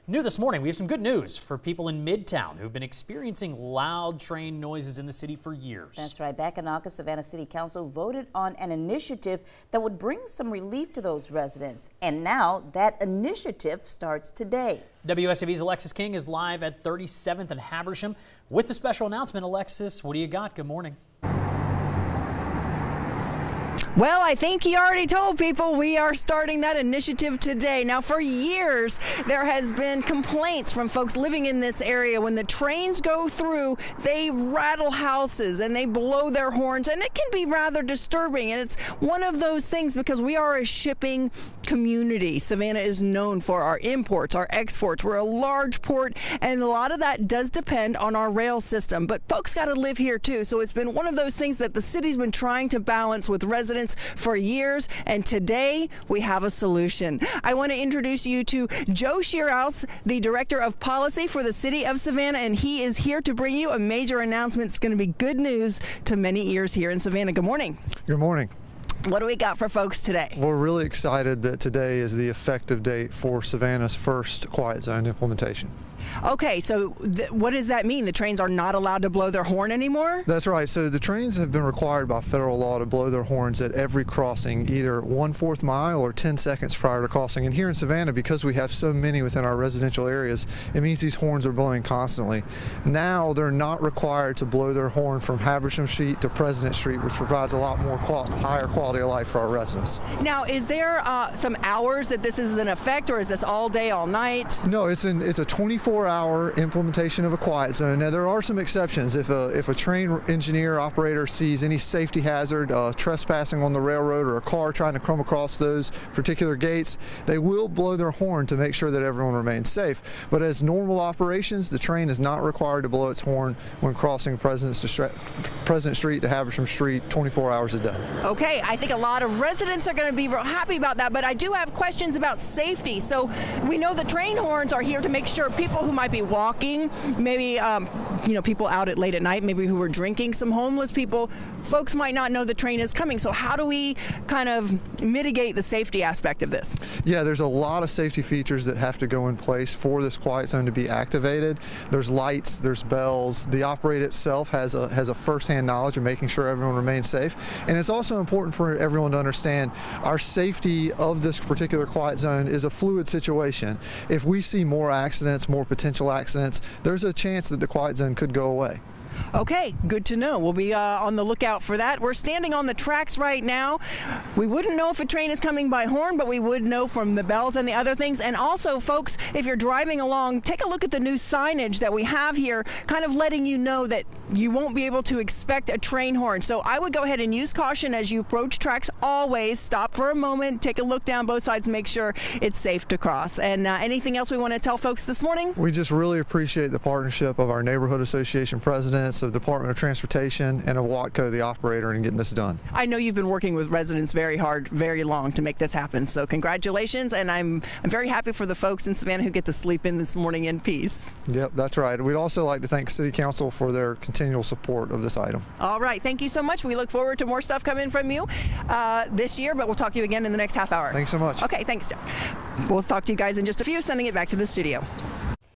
New this morning, we have some good news for people in Midtown who've been experiencing loud train noises in the city for years. That's right. Back in August, Savannah City Council voted on an initiative that would bring some relief to those residents. And now that initiative starts today. WSAV's Alexis King is live at 37th and Habersham with a special announcement. Alexis, what do you got? Good morning. Well, I think he already told people we are starting that initiative today. Now, for years, there has been complaints from folks living in this area. When the trains go through, they rattle houses and they blow their horns, and it can be rather disturbing. And it's one of those things because we are a shipping community. Savannah is known for our imports, our exports. We're a large port, and a lot of that does depend on our rail system. But folks got to live here, too. So it's been one of those things that the city's been trying to balance with residents for years, and today we have a solution. I want to introduce you to Joe Shearhouse, the Director of Policy for the City of Savannah, and he is here to bring you a major announcement. It's going to be good news to many ears here in Savannah. Good morning. Good morning. What do we got for folks today? We're really excited that today is the effective date for Savannah's first quiet zone implementation. Okay, so what does that mean? The trains are not allowed to blow their horn anymore? That's right. So the trains have been required by federal law to blow their horns at every crossing, either 1/4 mile or 10 seconds prior to crossing. And here in Savannah, because we have so many within our residential areas, it means these horns are blowing constantly. Now they're not required to blow their horn from Habersham Street to President Street, which provides a lot more higher quality of life for our residents. Now, is there some hours that this is in effect, or is this all day, all night? No, it's a 24-hour implementation of a quiet zone. Now, there are some exceptions. If a train engineer operator sees any safety hazard, trespassing on the railroad, or a car trying to come across those particular gates, they will blow their horn to make sure that everyone remains safe. But as normal operations, the train is not required to blow its horn when crossing President Street to Habersham Street 24 hours a day. Okay, I think a lot of residents are going to be real happy about that, but I do have questions about safety. So we know the train horns are here to make sure people who might be walking, maybe people out late at night, maybe who are drinking, some homeless people, folks might not know the train is coming. So how do we kind of mitigate the safety aspect of this? Yeah, there's a lot of safety features that have to go in place for this quiet zone to be activated. There's lights, there's bells. The operator itself has a first-hand knowledge of making sure everyone remains safe. And it's also important for everyone to understand our safety of this particular quiet zone is a fluid situation. If we see more accidents, more potential accidents, there's a chance that the quiet zone could go away. Okay, good to know. We'll be on the lookout for that. We're standing on the tracks right now. We wouldn't know if a train is coming by horn, but we would know from the bells and the other things. And also, folks, if you're driving along, take a look at the new signage that we have here, kind of letting you know that you won't be able to expect a train horn. So I would go ahead and use caution as you approach tracks. Always stop for a moment, take a look down both sides, make sure it's safe to cross. And anything else we want to tell folks this morning? We just really appreciate the partnership of our Neighborhood Association presidents, of the Department of Transportation, and of Watco, the operator, in getting this done. I know you've been working with residents very hard, very long to make this happen. So congratulations, and I'm very happy for the folks in Savannah who get to sleep in this morning in peace. Yep, that's right. We'd also like to thank City Council for their continual support of this item. All right, thank you so much. We look forward to more stuff coming from you this year, but we'll talk to you again in the next half hour. Thanks so much. Okay, thanks, John. We'll talk to you guys in just a few, sending it back to the studio.